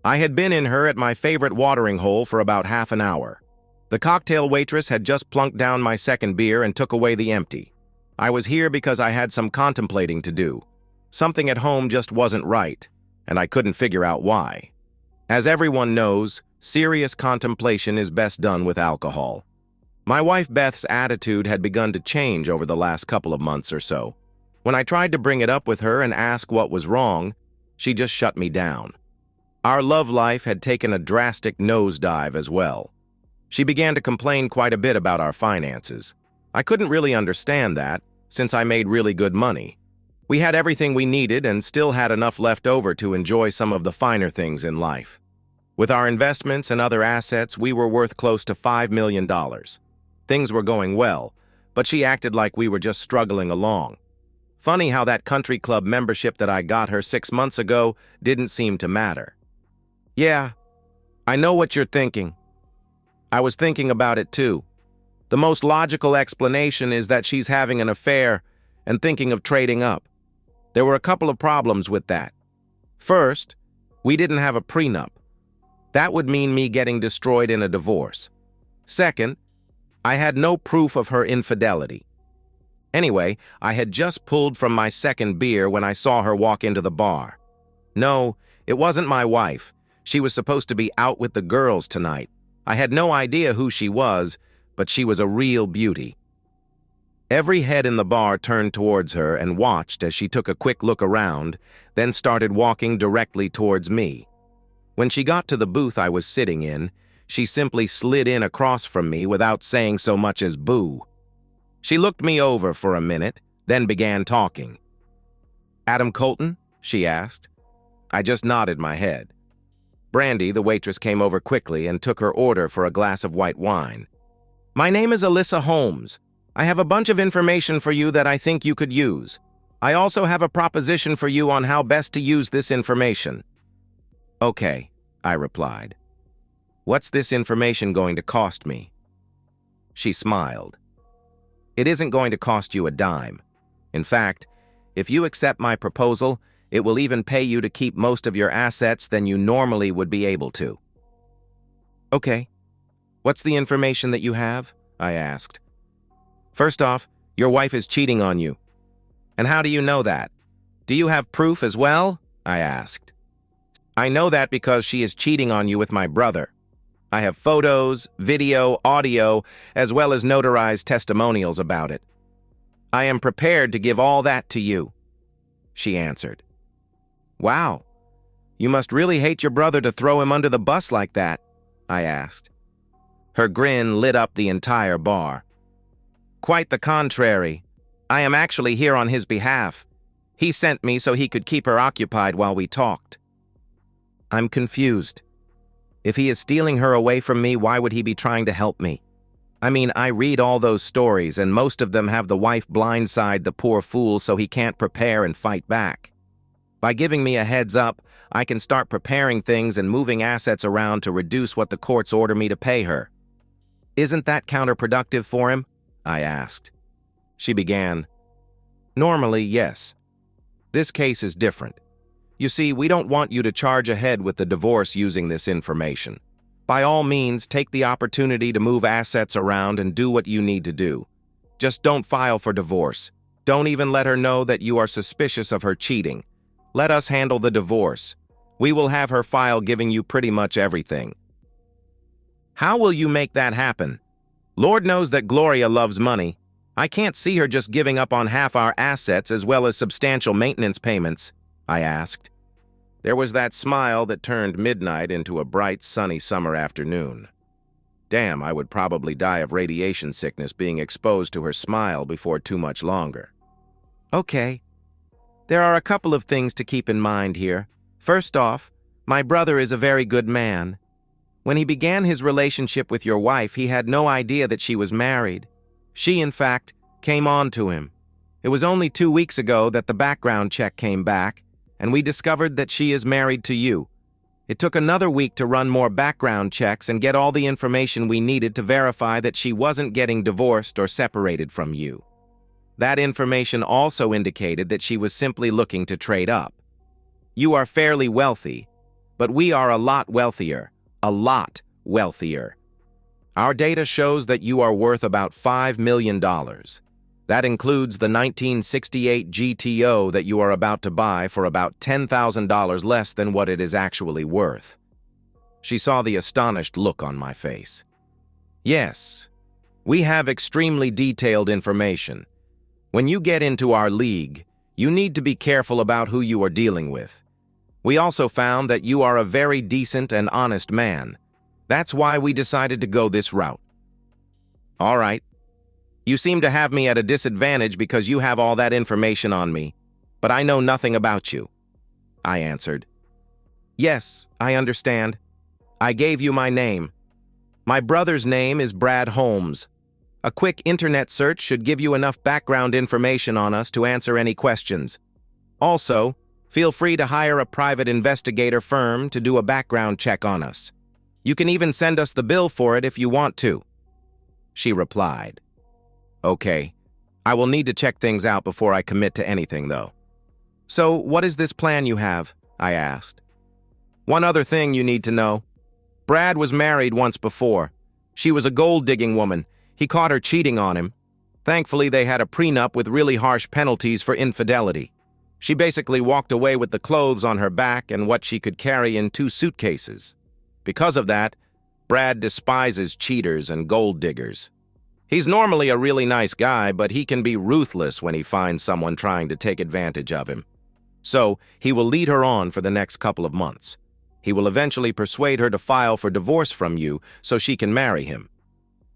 I had been in her at my favorite watering hole for about half an hour. The cocktail waitress had just plunked down my second beer and took away the empty. I was here because I had some contemplating to do. Something at home just wasn't right, and I couldn't figure out why. As everyone knows, serious contemplation is best done with alcohol. My wife Beth's attitude had begun to change over the last couple of months or so. When I tried to bring it up with her and ask what was wrong, she just shut me down. Our love life had taken a drastic nosedive as well. She began to complain quite a bit about our finances. I couldn't really understand that, since I made really good money. We had everything we needed and still had enough left over to enjoy some of the finer things in life. With our investments and other assets, we were worth close to $5 million. Things were going well, but she acted like we were just struggling along. Funny how that country club membership that I got her 6 months ago didn't seem to matter. Yeah, I know what you're thinking. I was thinking about it too. The most logical explanation is that she's having an affair and thinking of trading up. There were a couple of problems with that. First, we didn't have a prenup. That would mean me getting destroyed in a divorce. Second, I had no proof of her infidelity. Anyway, I had just pulled from my second beer when I saw her walk into the bar. No, it wasn't my wife. She was supposed to be out with the girls tonight. I had no idea who she was, but she was a real beauty. Every head in the bar turned towards her and watched as she took a quick look around, then started walking directly towards me. When she got to the booth I was sitting in, she simply slid in across from me without saying so much as boo. She looked me over for a minute, then began talking. "Adam Colton?" she asked. I just nodded my head. Brandy, the waitress, came over quickly and took her order for a glass of white wine. "My name is Alyssa Holmes. I have a bunch of information for you that I think you could use. I also have a proposition for you on how best to use this information." "Okay," I replied. "What's this information going to cost me?" She smiled. "It isn't going to cost you a dime. In fact, if you accept my proposal, it will even pay you to keep most of your assets than you normally would be able to." "Okay. What's the information that you have?" I asked. "First off, your wife is cheating on you." "And how do you know that? Do you have proof as well?" I asked. "I know that because she is cheating on you with my brother. I have photos, video, audio, as well as notarized testimonials about it. I am prepared to give all that to you," she answered. "Wow, you must really hate your brother to throw him under the bus like that," I asked. Her grin lit up the entire bar. "Quite the contrary. I am actually here on his behalf. He sent me so he could keep her occupied while we talked." "I'm confused. If he is stealing her away from me, why would he be trying to help me? I mean, I read all those stories, and most of them have the wife blindside the poor fool so he can't prepare and fight back. By giving me a heads up, I can start preparing things and moving assets around to reduce what the courts order me to pay her. Isn't that counterproductive for him?" I asked. She began, "Normally, yes. This case is different. You see, we don't want you to charge ahead with the divorce using this information. By all means, take the opportunity to move assets around and do what you need to do. Just don't file for divorce. Don't even let her know that you are suspicious of her cheating. Let us handle the divorce. We will have her file giving you pretty much everything." "How will you make that happen? Lord knows that Gloria loves money. I can't see her just giving up on half our assets as well as substantial maintenance payments," I asked. There was that smile that turned midnight into a bright, sunny summer afternoon. Damn, I would probably die of radiation sickness being exposed to her smile before too much longer. "Okay. There are a couple of things to keep in mind here. First off, my brother is a very good man. When he began his relationship with your wife, he had no idea that she was married. She, in fact, came on to him. It was only 2 weeks ago that the background check came back, and we discovered that she is married to you. It took another week to run more background checks and get all the information we needed to verify that she wasn't getting divorced or separated from you. That information also indicated that she was simply looking to trade up. You are fairly wealthy. but we are a lot wealthier. A lot wealthier. Our data shows that you are worth about $5 million. That includes the 1968 GTO that you are about to buy for about $10,000 less than what it is actually worth. She saw the astonished look on my face. Yes, we have extremely detailed information. When you get into our league, you need to be careful about who you are dealing with. We also found that you are a very decent and honest man. That's why we decided to go this route. All right. You seem to have me at a disadvantage because you have all that information on me, but I know nothing about you, I answered. Yes, I understand. I gave you my name. My brother's name is Brad Holmes. A quick internet search should give you enough background information on us to answer any questions. Also, feel free to hire a private investigator firm to do a background check on us. You can even send us the bill for it if you want to. She replied. Okay, I will need to check things out before I commit to anything, though. So, what is this plan you have? I asked. One other thing you need to know. Brad was married once before. She was a gold-digging woman. He caught her cheating on him. Thankfully, they had a prenup with really harsh penalties for infidelity. She basically walked away with the clothes on her back and what she could carry in 2 suitcases. Because of that, Brad despises cheaters and gold diggers. He's normally a really nice guy, but he can be ruthless when he finds someone trying to take advantage of him. So, he will lead her on for the next couple of months. He will eventually persuade her to file for divorce from you so she can marry him.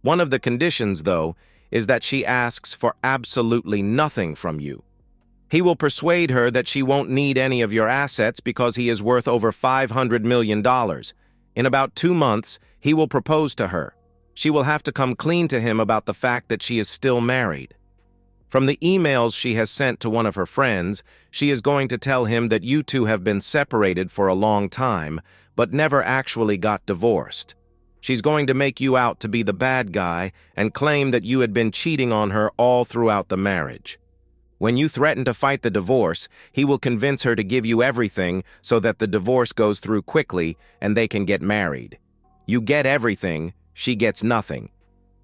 One of the conditions, though, is that she asks for absolutely nothing from you. He will persuade her that she won't need any of your assets because he is worth over $500 million. In about 2 months, he will propose to her. She will have to come clean to him about the fact that she is still married. From the emails she has sent to one of her friends, she is going to tell him that you two have been separated for a long time, but never actually got divorced. She's going to make you out to be the bad guy and claim that you had been cheating on her all throughout the marriage. When you threaten to fight the divorce, he will convince her to give you everything so that the divorce goes through quickly and they can get married. You get everything, she gets nothing.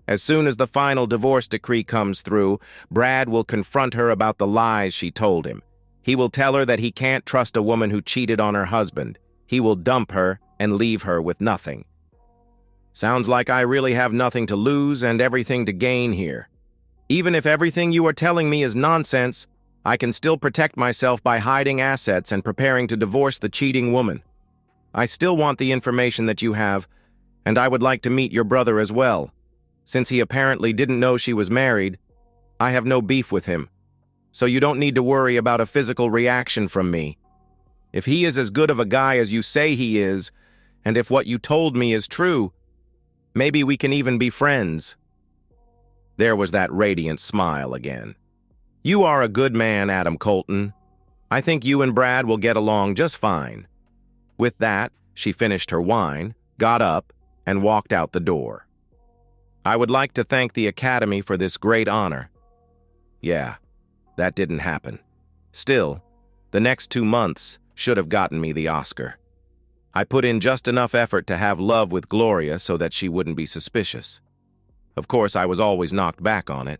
As soon as the final divorce decree comes through, Brad will confront her about the lies she told him. He will tell her that he can't trust a woman who cheated on her husband. He will dump her and leave her with nothing. Sounds like I really have nothing to lose and everything to gain here. Even if everything you are telling me is nonsense, I can still protect myself by hiding assets and preparing to divorce the cheating woman. I still want the information that you have, and I would like to meet your brother as well. Since he apparently didn't know she was married, I have no beef with him. So you don't need to worry about a physical reaction from me. If he is as good of a guy as you say he is, and if what you told me is true, maybe we can even be friends. There was that radiant smile again. You are a good man, Adam Colton. I think you and Brad will get along just fine. With that, she finished her wine, got up, and walked out the door. I would like to thank the Academy for this great honor. Yeah, that didn't happen. Still, the next 2 months should have gotten me the Oscar. I put in just enough effort to have love with Gloria so that she wouldn't be suspicious. Of course, I was always knocked back on it.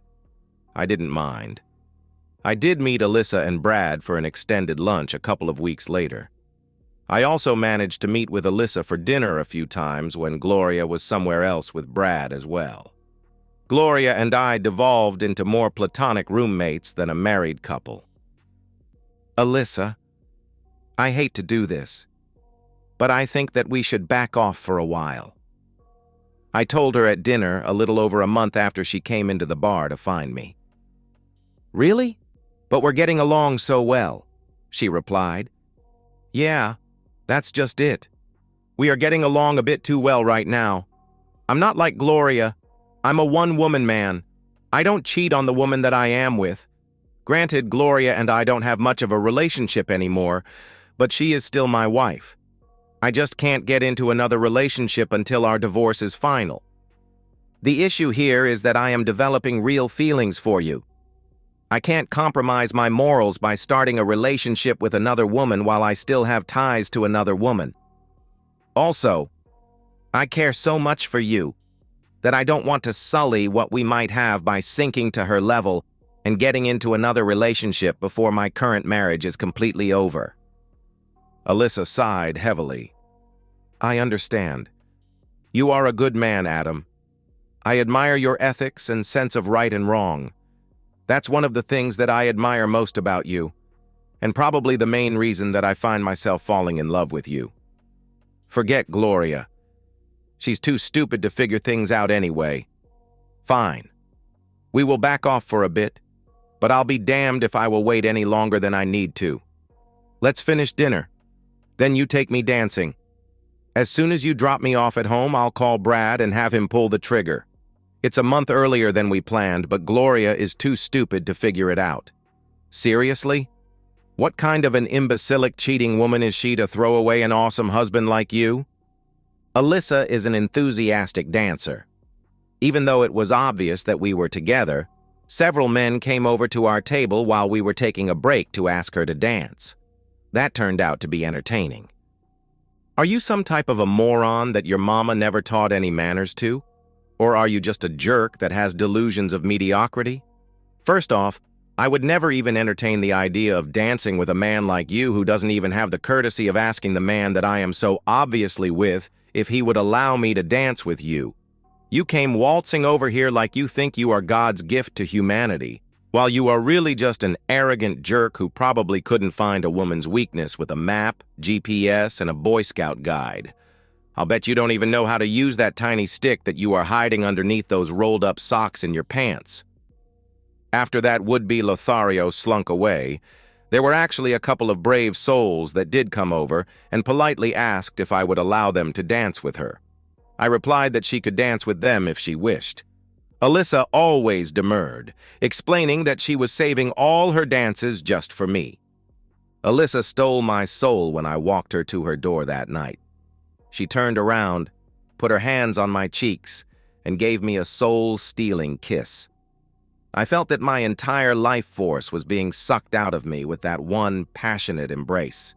I didn't mind. I did meet Alyssa and Brad for an extended lunch a couple of weeks later. I also managed to meet with Alyssa for dinner a few times when Gloria was somewhere else with Brad as well. Gloria and I devolved into more platonic roommates than a married couple. Alyssa, I hate to do this, but I think that we should back off for a while. I told her at dinner a little over a month after she came into the bar to find me. Really? But we're getting along so well, she replied. Yeah, that's just it. We are getting along a bit too well right now. I'm not like Gloria. I'm a one-woman man. I don't cheat on the woman that I am with. Granted, Gloria and I don't have much of a relationship anymore, but she is still my wife. I just can't get into another relationship until our divorce is final. The issue here is that I am developing real feelings for you. I can't compromise my morals by starting a relationship with another woman while I still have ties to another woman. Also, I care so much for you that I don't want to sully what we might have by sinking to her level and getting into another relationship before my current marriage is completely over." Alyssa sighed heavily. "I understand. You are a good man, Adam. I admire your ethics and sense of right and wrong. That's one of the things that I admire most about you, and probably the main reason that I find myself falling in love with you. Forget Gloria. She's too stupid to figure things out anyway. Fine. We will back off for a bit, but I'll be damned if I will wait any longer than I need to. Let's finish dinner. Then you take me dancing. As soon as you drop me off at home, I'll call Brad and have him pull the trigger. It's a month earlier than we planned, but Gloria is too stupid to figure it out. Seriously? What kind of an imbecilic cheating woman is she to throw away an awesome husband like you?" Alyssa is an enthusiastic dancer. Even though it was obvious that we were together, several men came over to our table while we were taking a break to ask her to dance. That turned out to be entertaining. "Are you some type of a moron that your mama never taught any manners to? Or are you just a jerk that has delusions of mediocrity? First off, I would never even entertain the idea of dancing with a man like you who doesn't even have the courtesy of asking the man that I am so obviously with if he would allow me to dance with you. You came waltzing over here like you think you are God's gift to humanity, while you are really just an arrogant jerk who probably couldn't find a woman's weakness with a map, GPS, and a Boy Scout guide. I'll bet you don't even know how to use that tiny stick that you are hiding underneath those rolled-up socks in your pants." After that would-be Lothario slunk away, there were actually a couple of brave souls that did come over and politely asked if I would allow them to dance with her. I replied that she could dance with them if she wished. Alyssa always demurred, explaining that she was saving all her dances just for me. Alyssa stole my soul when I walked her to her door that night. She turned around, put her hands on my cheeks, and gave me a soul-stealing kiss. I felt that my entire life force was being sucked out of me with that one passionate embrace.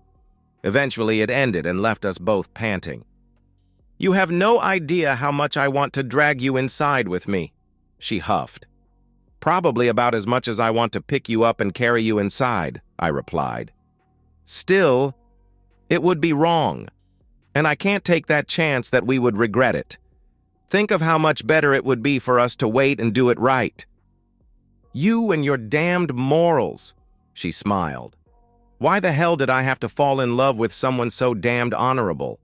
Eventually, it ended and left us both panting. "You have no idea how much I want to drag you inside with me," she huffed. "Probably about as much as I want to pick you up and carry you inside," I replied. "Still, it would be wrong, and I can't take that chance that we would regret it. Think of how much better it would be for us to wait and do it right." "You and your damned morals," she smiled. "Why the hell did I have to fall in love with someone so damned honorable?"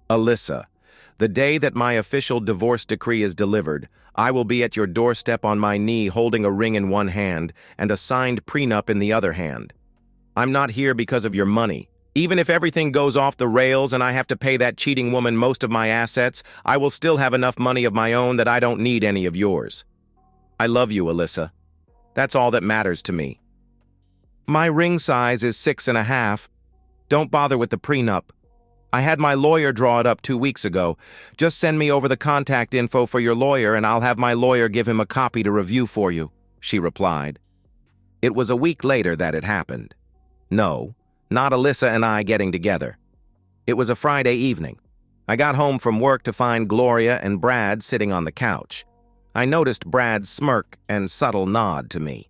"Alyssa, the day that my official divorce decree is delivered, I will be at your doorstep on my knee holding a ring in one hand and a signed prenup in the other hand. I'm not here because of your money. Even if everything goes off the rails and I have to pay that cheating woman most of my assets, I will still have enough money of my own that I don't need any of yours. I love you, Alyssa. That's all that matters to me. My ring size is 6.5. Don't bother with the prenup. I had my lawyer draw it up 2 weeks ago. Just send me over the contact info for your lawyer and I'll have my lawyer give him a copy to review for you," she replied. It was a week later that it happened. No, not Alyssa and I getting together. It was a Friday evening. I got home from work to find Gloria and Brad sitting on the couch. I noticed Brad's smirk and subtle nod to me.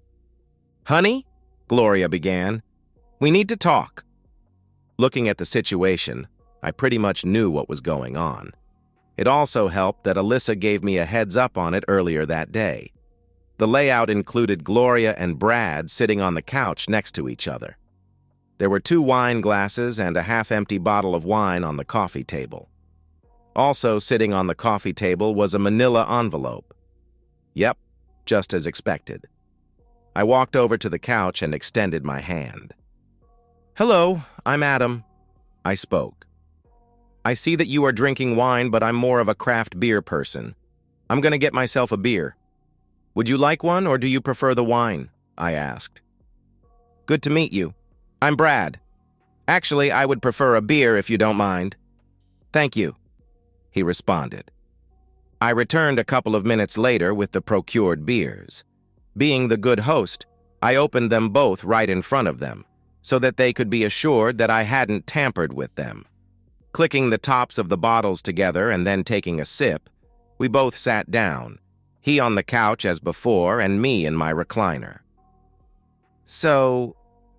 "Honey," Gloria began, "we need to talk." Looking at the situation, I pretty much knew what was going on. It also helped that Alyssa gave me a heads up on it earlier that day. The layout included Gloria and Brad sitting on the couch next to each other. There were 2 wine glasses and a half-empty bottle of wine on the coffee table. Also sitting on the coffee table was a manila envelope. Yep, just as expected. I walked over to the couch and extended my hand. "Hello, I'm Adam," I spoke. "I see that you are drinking wine, but I'm more of a craft beer person. I'm going to get myself a beer. Would you like one, or do you prefer the wine?" I asked. "Good to meet you. I'm Brad. Actually, I would prefer a beer if you don't mind." "Thank you," he responded. I returned a couple of minutes later with the procured beers. Being the good host, I opened them both right in front of them, so that they could be assured that I hadn't tampered with them. Clicking the tops of the bottles together and then taking a sip, we both sat down, he on the couch as before and me in my recliner. "So,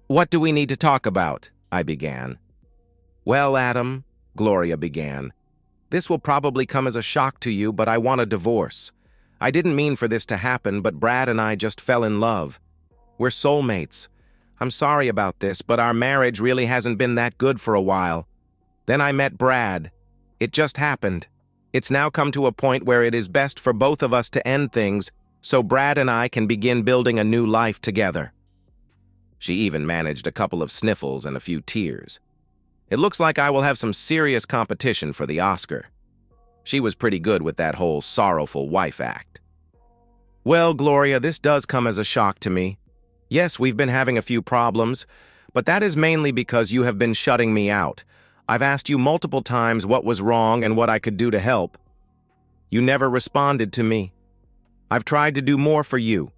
what do we need to talk about?" I began. "Well, Adam," Gloria began, "this will probably come as a shock to you, but I want a divorce. I didn't mean for this to happen, but Brad and I just fell in love. We're soulmates. I'm sorry about this, but our marriage really hasn't been that good for a while. Then I met Brad. It just happened. It's now come to a point where it is best for both of us to end things so Brad and I can begin building a new life together." She even managed a couple of sniffles and a few tears. It looks like I will have some serious competition for the Oscar. She was pretty good with that whole sorrowful wife act. "Well, Gloria, this does come as a shock to me. Yes, we've been having a few problems, but that is mainly because you have been shutting me out. I've asked you multiple times what was wrong and what I could do to help. You never responded to me. I've tried to do more for you.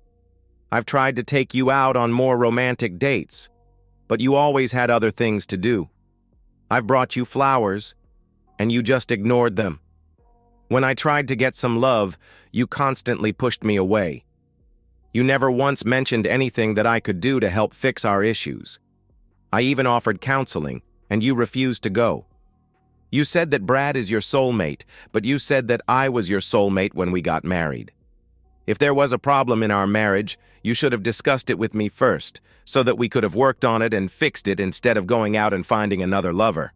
I've tried to take you out on more romantic dates, but you always had other things to do. I've brought you flowers, and you just ignored them. When I tried to get some love, you constantly pushed me away. You never once mentioned anything that I could do to help fix our issues. I even offered counseling, and you refused to go. You said that Brad is your soulmate, but you said that I was your soulmate when we got married. If there was a problem in our marriage, you should have discussed it with me first, so that we could have worked on it and fixed it instead of going out and finding another lover.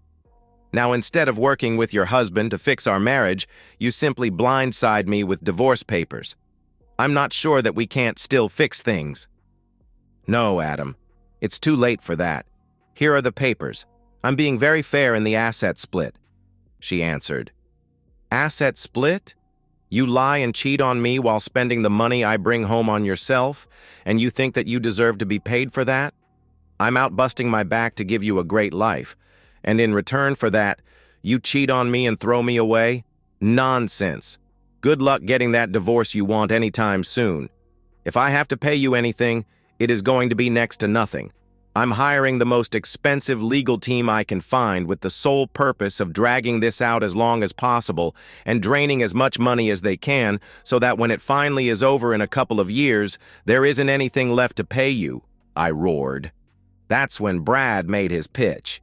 Now, instead of working with your husband to fix our marriage, you simply blindside me with divorce papers. I'm not sure that we can't still fix things." "No, Adam. It's too late for that. Here are the papers. I'm being very fair in the asset split," she answered. "Asset split? You lie and cheat on me while spending the money I bring home on yourself, and you think that you deserve to be paid for that? I'm out busting my back to give you a great life, and in return for that, you cheat on me and throw me away? Nonsense. Good luck getting that divorce you want anytime soon. If I have to pay you anything, it is going to be next to nothing. I'm hiring the most expensive legal team I can find with the sole purpose of dragging this out as long as possible and draining as much money as they can so that when it finally is over in a couple of years, there isn't anything left to pay you," I roared. That's when Brad made his pitch.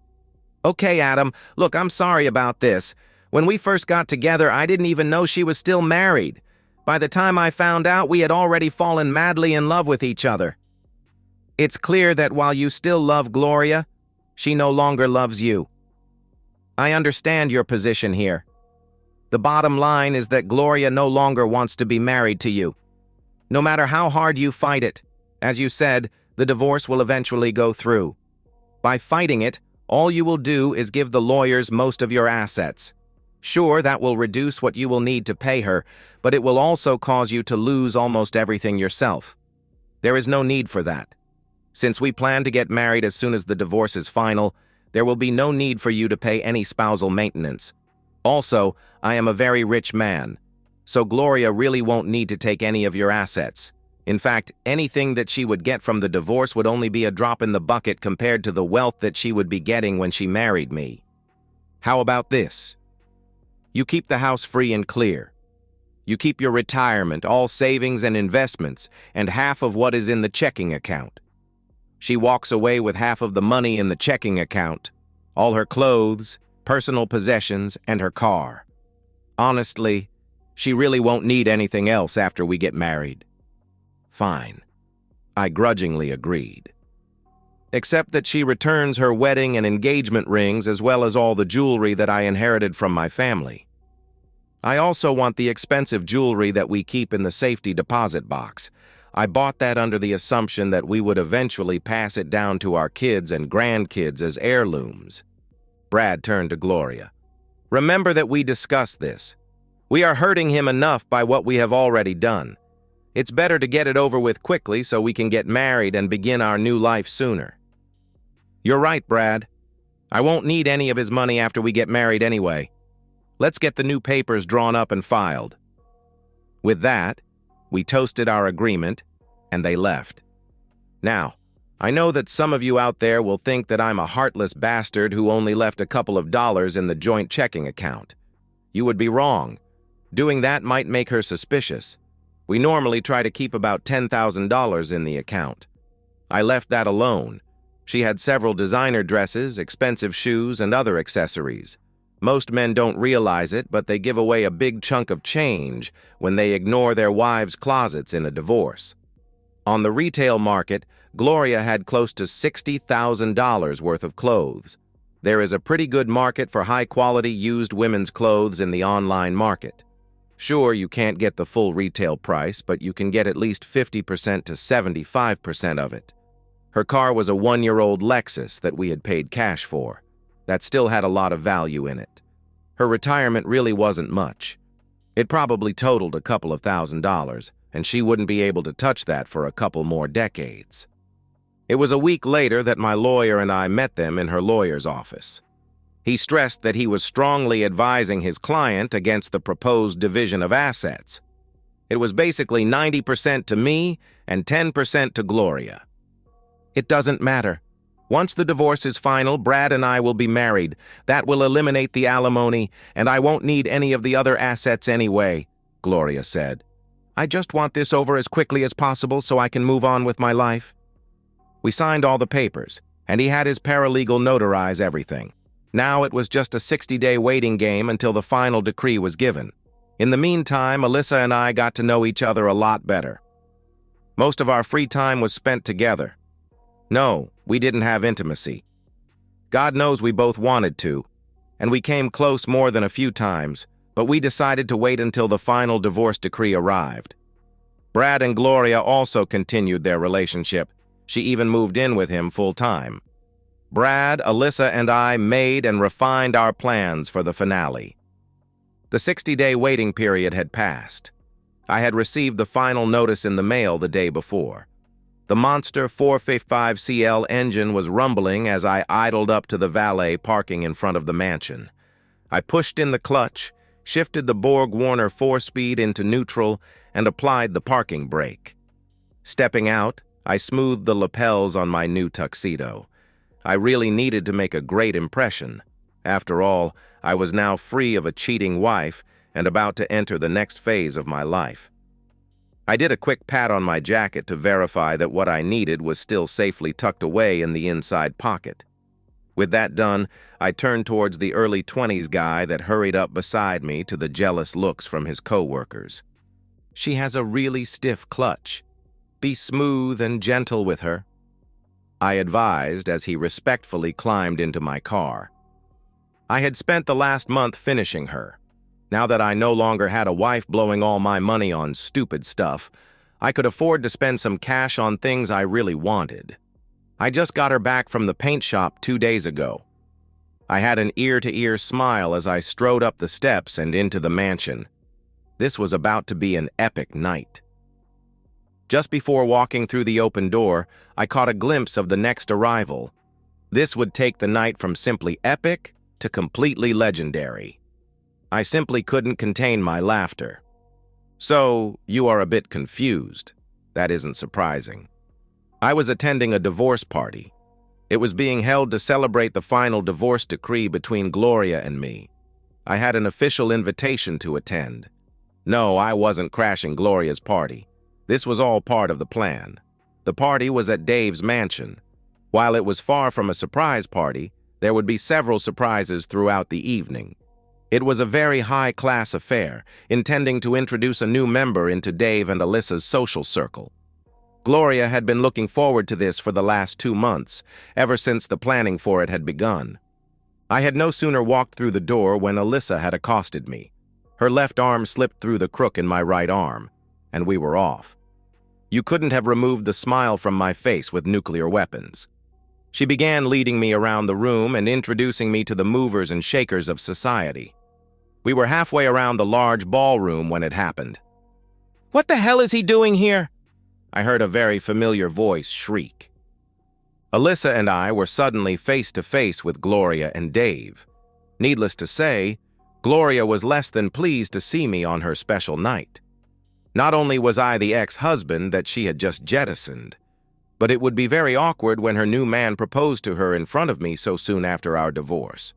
"Okay, Adam, look, I'm sorry about this. When we first got together, I didn't even know she was still married. By the time I found out, we had already fallen madly in love with each other. It's clear that while you still love Gloria, she no longer loves you. I understand your position here. The bottom line is that Gloria no longer wants to be married to you. No matter how hard you fight it, as you said, the divorce will eventually go through. By fighting it, all you will do is give the lawyers most of your assets. Sure, that will reduce what you will need to pay her, but it will also cause you to lose almost everything yourself. There is no need for that. Since we plan to get married as soon as the divorce is final, there will be no need for you to pay any spousal maintenance. Also, I am a very rich man, so Gloria really won't need to take any of your assets. In fact, anything that she would get from the divorce would only be a drop in the bucket compared to the wealth that she would be getting when she married me. How about this? You keep the house free and clear. You keep your retirement, all savings and investments, and half of what is in the checking account. She walks away with half of the money in the checking account, all her clothes, personal possessions, and her car. Honestly, she really won't need anything else after we get married." Fine. I grudgingly agreed. Except that she returns her wedding and engagement rings as well as all the jewelry that I inherited from my family. I also want the expensive jewelry that we keep in the safety deposit box. I bought that under the assumption that we would eventually pass it down to our kids and grandkids as heirlooms. Brad turned to Gloria. "Remember that we discussed this. We are hurting him enough by what we have already done. It's better to get it over with quickly so we can get married and begin our new life sooner." "You're right, Brad. I won't need any of his money after we get married anyway. Let's get the new papers drawn up and filed." With that, we toasted our agreement, and they left. Now, I know that some of you out there will think that I'm a heartless bastard who only left a couple of dollars in the joint checking account. You would be wrong. Doing that might make her suspicious. We normally try to keep about $10,000 in the account. I left that alone. She had several designer dresses, expensive shoes, and other accessories. Most men don't realize it, but they give away a big chunk of change when they ignore their wives' closets in a divorce. On the retail market, Gloria had close to $60,000 worth of clothes. There is a pretty good market for high-quality used women's clothes in the online market. Sure, you can't get the full retail price, but you can get at least 50% to 75% of it. Her car was a 1-year-old Lexus that we had paid cash for. That still had a lot of value in it. Her retirement really wasn't much. It probably totaled a couple of $1,000s, and she wouldn't be able to touch that for a couple more decades. It was a week later that my lawyer and I met them in her lawyer's office. He stressed that he was strongly advising his client against the proposed division of assets. It was basically 90% to me and 10% to Gloria. It doesn't matter. Once the divorce is final, Brad and I will be married. That will eliminate the alimony, and I won't need any of the other assets anyway, Gloria said. I just want this over as quickly as possible so I can move on with my life. We signed all the papers, and he had his paralegal notarize everything. Now it was just a 60-day waiting game until the final decree was given. In the meantime, Alyssa and I got to know each other a lot better. Most of our free time was spent together. No, we didn't have intimacy. God knows we both wanted to, and we came close more than a few times, but we decided to wait until the final divorce decree arrived. Brad and Gloria also continued their relationship. She even moved in with him full-time. Brad, Alyssa, and I made and refined our plans for the finale. The 60-day waiting period had passed. I had received the final notice in the mail the day before. The monster 455CL engine was rumbling as I idled up to the valet parking in front of the mansion. I pushed in the clutch, shifted the Borg-Warner 4-speed into neutral, and applied the parking brake. Stepping out, I smoothed the lapels on my new tuxedo. I really needed to make a great impression. After all, I was now free of a cheating wife and about to enter the next phase of my life. I did a quick pat on my jacket to verify that what I needed was still safely tucked away in the inside pocket. With that done, I turned towards the early 20s guy that hurried up beside me to the jealous looks from his co-workers. She has a really stiff clutch. Be smooth and gentle with her, I advised as he respectfully climbed into my car. I had spent the last month finishing her. Now that I no longer had a wife blowing all my money on stupid stuff, I could afford to spend some cash on things I really wanted. I just got her back from the paint shop 2 days ago. I had an ear-to-ear smile as I strode up the steps and into the mansion. This was about to be an epic night. Just before walking through the open door, I caught a glimpse of the next arrival. This would take the night from simply epic to completely legendary. I simply couldn't contain my laughter. So, you are a bit confused. That isn't surprising. I was attending a divorce party. It was being held to celebrate the final divorce decree between Gloria and me. I had an official invitation to attend. No, I wasn't crashing Gloria's party. This was all part of the plan. The party was at Dave's mansion. While it was far from a surprise party, there would be several surprises throughout the evening. It was a very high-class affair, intending to introduce a new member into Dave and Alyssa's social circle. Gloria had been looking forward to this for the last 2 months, ever since the planning for it had begun. I had no sooner walked through the door when Alyssa had accosted me. Her left arm slipped through the crook in my right arm, and we were off. You couldn't have removed the smile from my face with nuclear weapons. She began leading me around the room and introducing me to the movers and shakers of society. We were halfway around the large ballroom when it happened. "What the hell is he doing here?" I heard a very familiar voice shriek. Alyssa and I were suddenly face to face with Gloria and Dave. Needless to say, Gloria was less than pleased to see me on her special night. Not only was I the ex-husband that she had just jettisoned, But it would be very awkward when her new man proposed to her in front of me so soon after our divorce.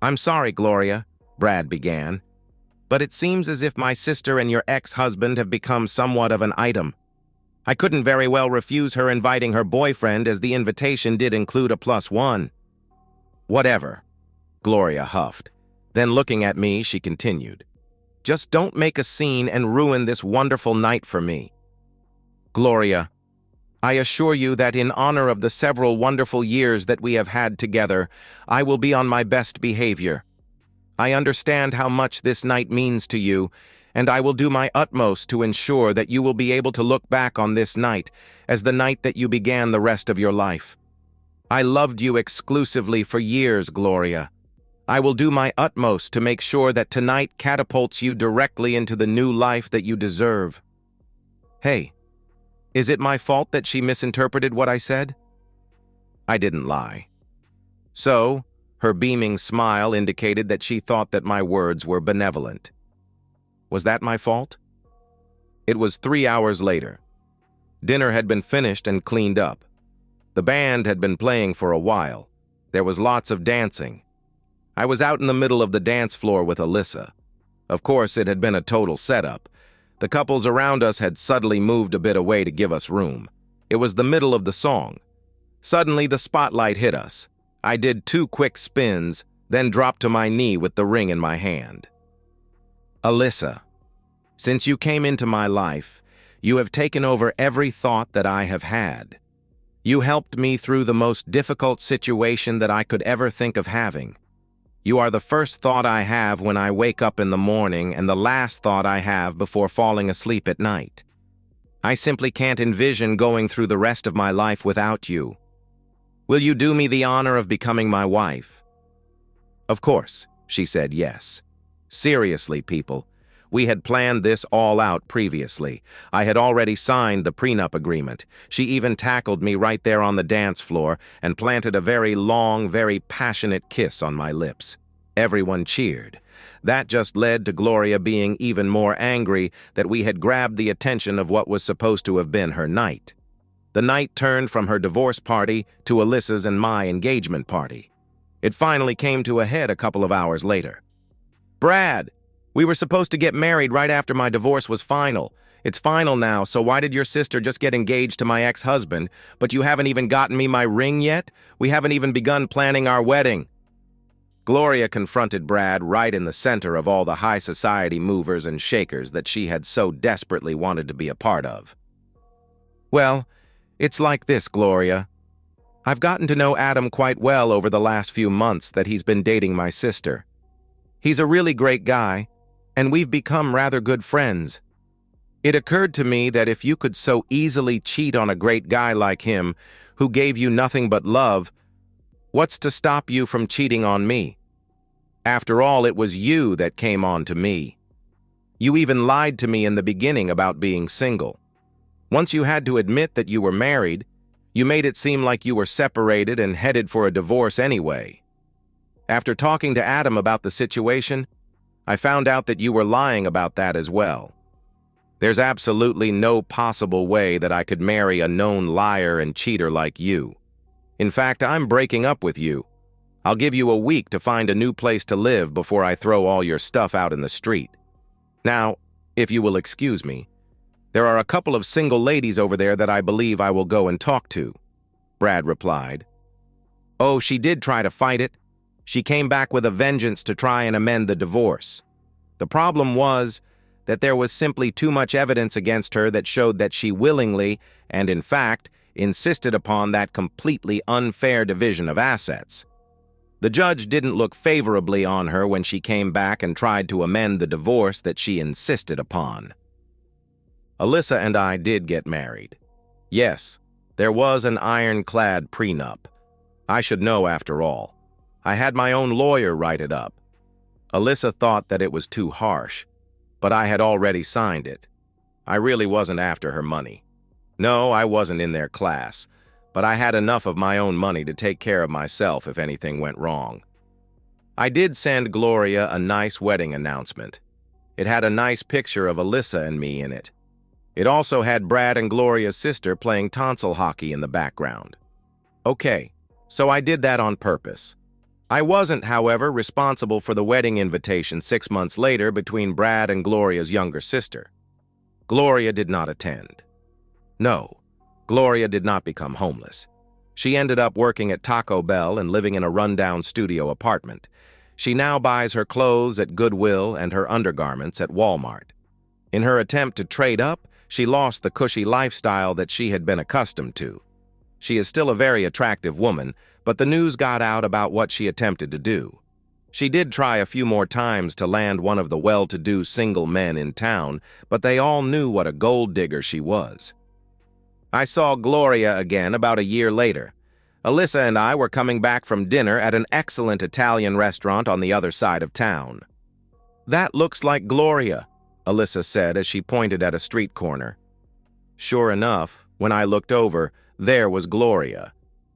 "I'm sorry, Gloria," Brad began, "but it seems as if my sister and your ex-husband have become somewhat of an item. I couldn't very well refuse her inviting her boyfriend, as the invitation did include a +1. "Whatever," Gloria huffed. Then looking at me, she continued, "Just don't make a scene and ruin this wonderful night for me. Gloria, I assure you that in honor of the several wonderful years that we have had together, I will be on my best behavior. I understand how much this night means to you, and I will do my utmost to ensure that you will be able to look back on this night as the night that you began the rest of your life. I loved you exclusively for years, Gloria. I will do my utmost to make sure that tonight catapults you directly into the new life that you deserve." Hey, is it my fault that she misinterpreted what I said? I didn't lie. So, her beaming smile indicated that she thought that my words were benevolent. Was that my fault? It was 3 hours later. Dinner had been finished and cleaned up. The band had been playing for a while. There was lots of dancing. I was out in the middle of the dance floor with Alyssa. Of course, it had been a total setup. The couples around us had subtly moved a bit away to give us room. It was the middle of the song. Suddenly, the spotlight hit us. I did 2 quick spins, then dropped to my knee with the ring in my hand. "Alyssa, since you came into my life, you have taken over every thought that I have had. You helped me through the most difficult situation that I could ever think of having. You are the first thought I have when I wake up in the morning and the last thought I have before falling asleep at night. I simply can't envision going through the rest of my life without you. Will you do me the honor of becoming my wife?" Of course, she said yes. Seriously, people. We had planned this all out previously. I had already signed the prenup agreement. She even tackled me right there on the dance floor and planted a very long, very passionate kiss on my lips. Everyone cheered. That just led to Gloria being even more angry that we had grabbed the attention of what was supposed to have been her night. The night turned from her divorce party to Alyssa's and my engagement party. It finally came to a head a couple of hours later. "Brad, we were supposed to get married right after my divorce was final. It's final now, so why did your sister just get engaged to my ex-husband, but you haven't even gotten me my ring yet? We haven't even begun planning our wedding." Gloria confronted Brad right in the center of all the high society movers and shakers that she had so desperately wanted to be a part of. "Well, it's like this, Gloria. I've gotten to know Adam quite well over the last few months that he's been dating my sister. He's a really great guy, and we've become rather good friends. It occurred to me that if you could so easily cheat on a great guy like him, who gave you nothing but love, what's to stop you from cheating on me? After all, it was you that came on to me. You even lied to me in the beginning about being single. Once you had to admit that you were married, you made it seem like you were separated and headed for a divorce anyway. After talking to Adam about the situation, I found out that you were lying about that as well. There's absolutely no possible way that I could marry a known liar and cheater like you. In fact, I'm breaking up with you. I'll give you a week to find a new place to live before I throw all your stuff out in the street. Now, if you will excuse me, there are a couple of single ladies over there that I believe I will go and talk to," Brad replied. "Oh, she did try to fight it. She came back with a vengeance to try and amend the divorce. The problem was that there was simply too much evidence against her that showed that she willingly, and in fact, insisted upon that completely unfair division of assets. The judge didn't look favorably on her when she came back and tried to amend the divorce that she insisted upon. Alyssa and I did get married. Yes, there was an ironclad prenup. I should know after all. I had my own lawyer write it up. Alyssa thought that it was too harsh, but I had already signed it. I really wasn't after her money. No, I wasn't in their class, but I had enough of my own money to take care of myself if anything went wrong. I did send Gloria a nice wedding announcement. It had a nice picture of Alyssa and me in it. It also had Brad and Gloria's sister playing tonsil hockey in the background. Okay, so I did that on purpose. I wasn't, however, responsible for the wedding invitation 6 months later between Brad and Gloria's younger sister. Gloria did not attend. No, Gloria did not become homeless. She ended up working at Taco Bell and living in a rundown studio apartment. She now buys her clothes at Goodwill and her undergarments at Walmart. In her attempt to trade up, she lost the cushy lifestyle that she had been accustomed to. She is still a very attractive woman, but the news got out about what she attempted to do. She did try a few more times to land one of the well-to-do single men in town, but they all knew what a gold digger she was. I saw Gloria again about a year later. Alyssa and I were coming back from dinner at an excellent Italian restaurant on the other side of town. "That looks like Gloria," Alyssa said as she pointed at a street corner. Sure enough, when I looked over, there was Gloria.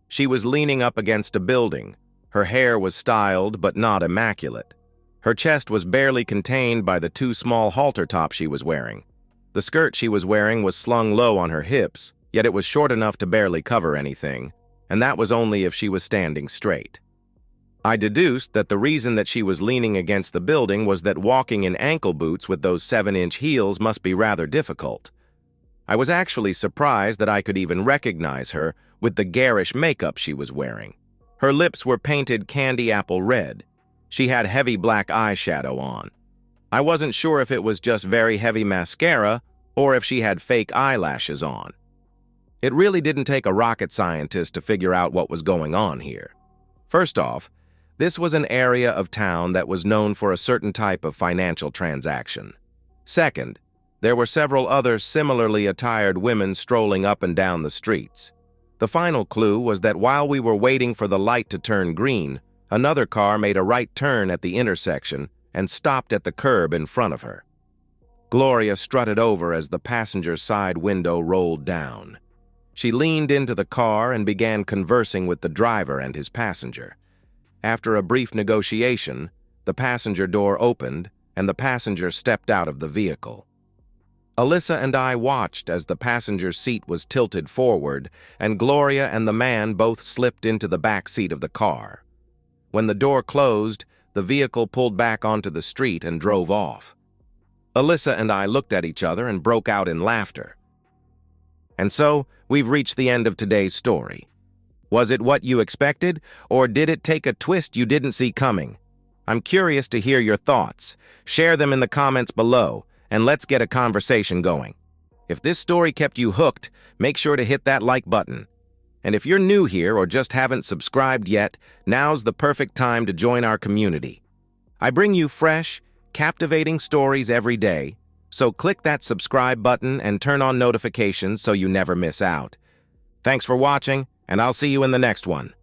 She was leaning up against a building. Her hair was styled but not immaculate. Her chest was barely contained by the 2 small halter tops she was wearing. The skirt she was wearing was slung low on her hips, yet it was short enough to barely cover anything, and that was only if she was standing straight. I deduced that the reason that she was leaning against the building was that walking in ankle boots with those 7-inch heels must be rather difficult. I was actually surprised that I could even recognize her with the garish makeup she was wearing. Her lips were painted candy apple red. She had heavy black eyeshadow on. I wasn't sure if it was just very heavy mascara or if she had fake eyelashes on. It really didn't take a rocket scientist to figure out what was going on here. First off, this was an area of town that was known for a certain type of financial transaction. Second, there were several other similarly attired women strolling up and down the streets. The final clue was that while we were waiting for the light to turn green, another car made a right turn at the intersection and stopped at the curb in front of her. Gloria strutted over as the passenger side window rolled down. She leaned into the car and began conversing with the driver and his passenger. After a brief negotiation, the passenger door opened and the passenger stepped out of the vehicle. Alyssa and I watched as the passenger seat was tilted forward and Gloria and the man both slipped into the back seat of the car. When the door closed, the vehicle pulled back onto the street and drove off. Alyssa and I looked at each other and broke out in laughter. And so, we've reached the end of today's story. Was it what you expected, or did it take a twist you didn't see coming? I'm curious to hear your thoughts. Share them in the comments below, and let's get a conversation going. If this story kept you hooked, make sure to hit that like button. And if you're new here or just haven't subscribed yet, now's the perfect time to join our community. I bring you fresh, captivating stories every day, so click that subscribe button and turn on notifications so you never miss out. Thanks for watching, and I'll see you in the next one.